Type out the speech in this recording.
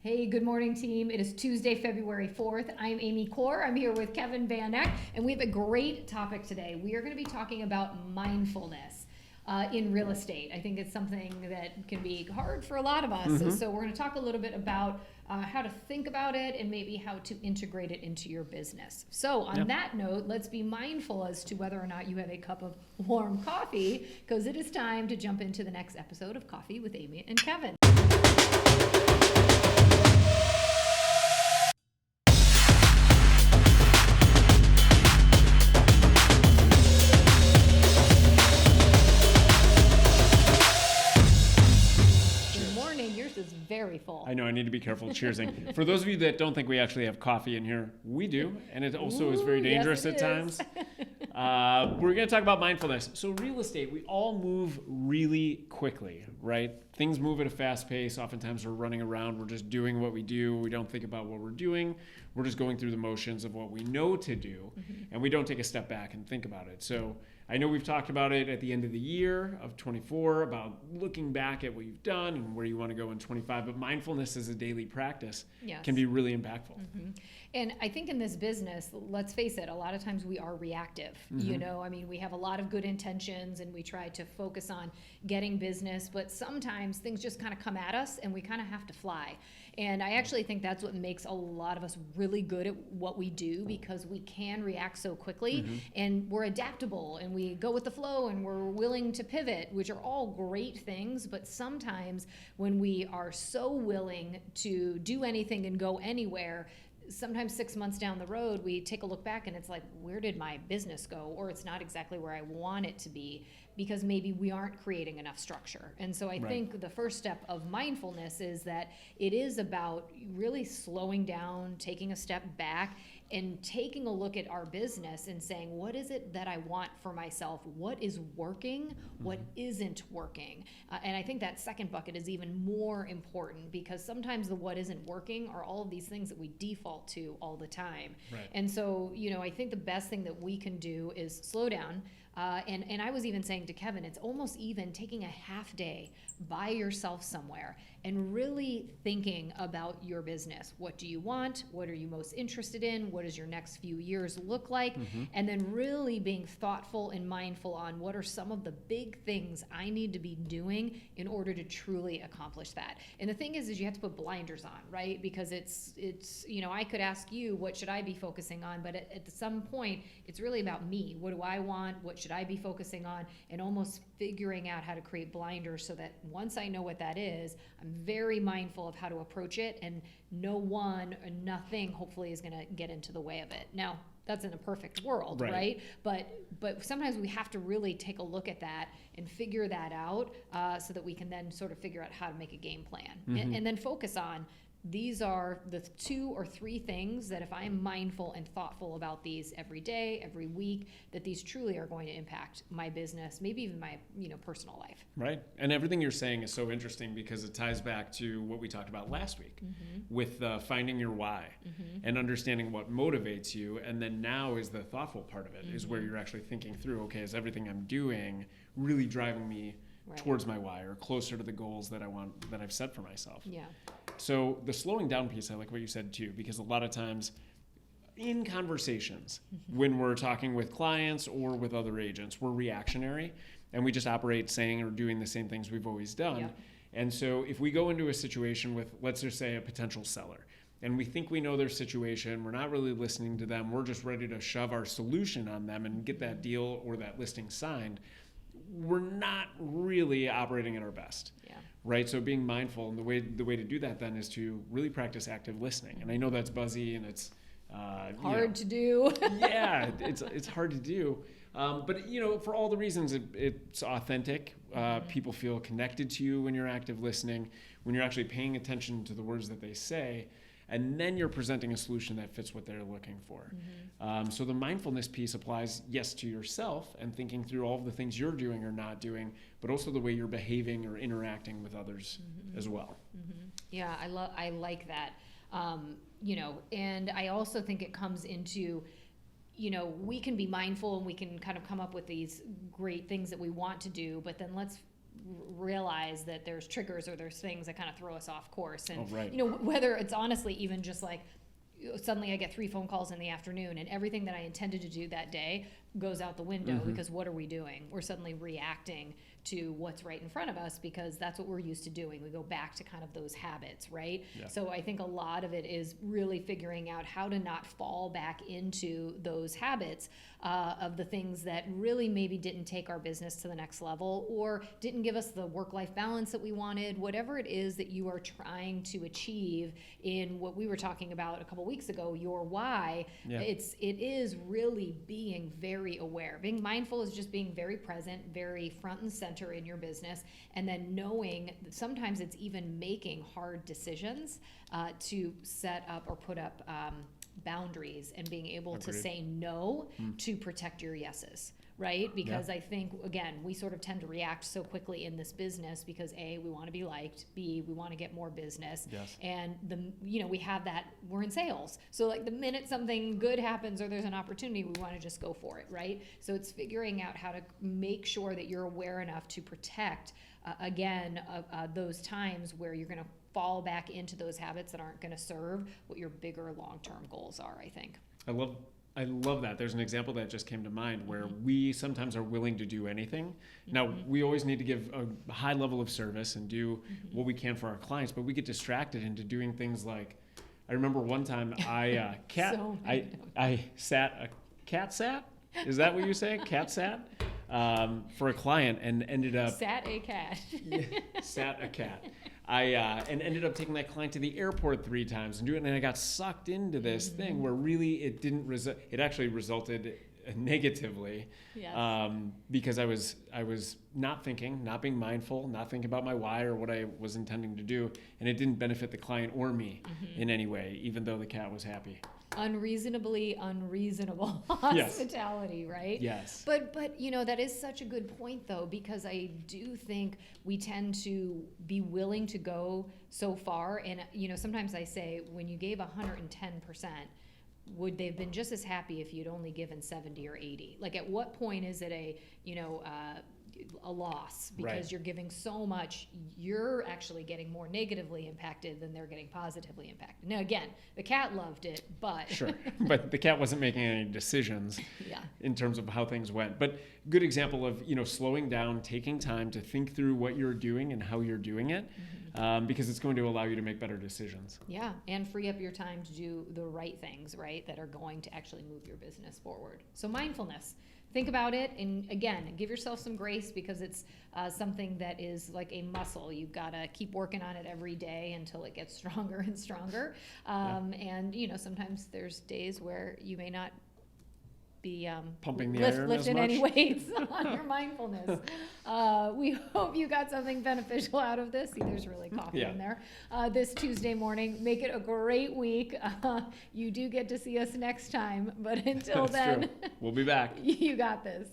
Hey, good morning, team. It is Tuesday, February 4th. I'm Amy Corr. I'm here with Kevin Van Eck, and we have a great topic today. We are going to be talking about mindfulness in real estate. I think it's something that can be hard for a lot of us. So we're going to talk a little bit about how to think about it and maybe how to integrate it into your business. So on that note, let's be mindful as to whether or not you have a cup of warm coffee, because it is time to jump into the next episode of Coffee with Amy and Kevin. Very full. I know, I need to be careful cheersing. For those of you that don't think we actually have coffee in here, we do, and it also is very dangerous at times. We're going to talk about mindfulness. So real estate, we all move really quickly, right? Things move at a fast pace. Oftentimes we're running around, we're just doing what we do. We don't think about what we're doing. We're just going through the motions of what we know to do, and we don't take a step back and think about it. So I know we've talked about it at the end of the year of 24, about looking back at what you've done and where you want to go in 25, but mindfulness as a daily practice can be really impactful. And I think in this business, let's face it, a lot of times we are reactive. You know, I mean, we have a lot of good intentions and we try to focus on getting business, but sometimes things just kind of come at us and we kind of have to fly. And I actually think that's what makes a lot of us really good at what we do, because we can react so quickly and we're adaptable and we go with the flow and we're willing to pivot, which are all great things. But sometimes when we are so willing to do anything and go anywhere, sometimes 6 months down the road, we take a look back and it's like, where did my business go? Or it's not exactly where I want it to be, because maybe we aren't creating enough structure. And so I think the first step of mindfulness is that it is about really slowing down, taking a step back, and taking a look at our business and saying, what is it that I want for myself? What is working? What isn't working? And I think that second bucket is even more important, because sometimes the what isn't working are all of these things that we default to all the time. And so, you know, I think the best thing that we can do is slow down. And I was even saying to Kevin, it's almost even taking a half day by yourself somewhere and really thinking about your business. What do you want? What are you most interested in? What does your next few years look like? And then really being thoughtful and mindful on what are some of the big things I need to be doing in order to truly accomplish that. And the thing is you have to put blinders on, right? Because it's you know, I could ask you, what should I be focusing on? But at some point, it's really about me. What do I want? What should I be focusing on? And almost figuring out how to create blinders so that once I know what that is, I'm very mindful of how to approach it, and no one or nothing hopefully is going to get into the way of it. Now, that's in a perfect world, right? But sometimes we have to really take a look at that and figure that out so that we can then sort of figure out how to make a game plan and then focus on, these are the 2 or 3 things that if I'm mindful and thoughtful about these every day, every week, that these truly are going to impact my business, maybe even my personal life. Right. And everything you're saying is so interesting, because it ties back to what we talked about last week with finding your why and understanding what motivates you. And then now is the thoughtful part of it, is where you're actually thinking through, okay, is everything I'm doing really driving me towards my why, or closer to the goals that I want, that I've set for myself? So the slowing down piece, I like what you said too, because a lot of times in conversations, when we're talking with clients or with other agents, we're reactionary and we just operate saying or doing the same things we've always done. And so if we go into a situation with, let's just say, a potential seller, and we think we know their situation, we're not really listening to them, we're just ready to shove our solution on them and get that deal or that listing signed, we're not really operating at our best. Right? So being mindful, and the way to do that then is to really practice active listening. And I know that's buzzy and it's hard to do. It's hard to do. But for all the reasons, it's authentic. People feel connected to you when you're active listening, when you're actually paying attention to the words that they say, and then you're presenting a solution that fits what they're looking for. So the mindfulness piece applies, yes, to yourself and thinking through all of the things you're doing or not doing, but also the way you're behaving or interacting with others as well. Yeah, I like that. And I also think it comes into, we can be mindful and we can kind of come up with these great things that we want to do, but then let's realize that there's triggers or there's things that kind of throw us off course. And, Oh, right. whether it's honestly even just like, suddenly I get 3 phone calls in the afternoon and everything that I intended to do that day goes out the window because what are we doing? We're suddenly reacting to what's right in front of us because that's what we're used to doing. We go back to kind of those habits, right? Yeah. So I think a lot of it is really figuring out how to not fall back into those habits of the things that really maybe didn't take our business to the next level or didn't give us the work-life balance that we wanted, whatever it is that you are trying to achieve in what we were talking about a couple weeks ago, your why. Yeah. It is really being very aware. Being mindful is just being very present, very front and center in your business, and then knowing that sometimes it's even making hard decisions to set up or put up boundaries and being able to Agreed. say no to protect your yeses, right? Because I think, again, we sort of tend to react so quickly in this business because A, we want to be liked, B, we want to get more business. Yes. And we have that, we're in sales. So like the minute something good happens or there's an opportunity, we want to just go for it, right? So it's figuring out how to make sure that you're aware enough to protect, those times where you're going to fall back into those habits that aren't going to serve what your bigger long-term goals are, I think. I love that. There's an example that just came to mind where we sometimes are willing to do anything. Now, we always need to give a high level of service and do what we can for our clients, but we get distracted into doing things like, I remember one time I sat, is that what you say? Cat sat? For a client and ended up... Sat a cat. Sat a cat. And ended up taking that client to the airport 3 times and I got sucked into this thing where really it didn't it actually resulted negatively. Yes. Because I was not thinking, not being mindful, not thinking about my why or what I was intending to do, and it didn't benefit the client or me in any way, even though the cat was happy. Unreasonably unreasonable hospitality, right? Yes. But that is such a good point though, because I do think we tend to be willing to go so far. And sometimes I say when you gave 110%, would they have been just as happy if you'd only given 70 or 80? Like at what point is it a loss because Right. you're giving so much, you're actually getting more negatively impacted than they're getting positively impacted. Now again, the cat loved it, but Sure, but the cat wasn't making any decisions in terms of how things went. But good example of slowing down, taking time to think through what you're doing and how you're doing it, because it's going to allow you to make better decisions. Yeah, and free up your time to do the right things, right, that are going to actually move your business forward. So mindfulness. Think about it, and again, give yourself some grace because it's something that is like a muscle. You've got to keep working on it every day until it gets stronger and stronger. And sometimes there's days where you may not be pumping the iron lifting as any much. weights on your mindfulness. We hope you got something beneficial out of this. See, there's really coffee in there. This Tuesday morning. Make it a great week. You do get to see us next time, but until That's then, true. We'll be back. you got this.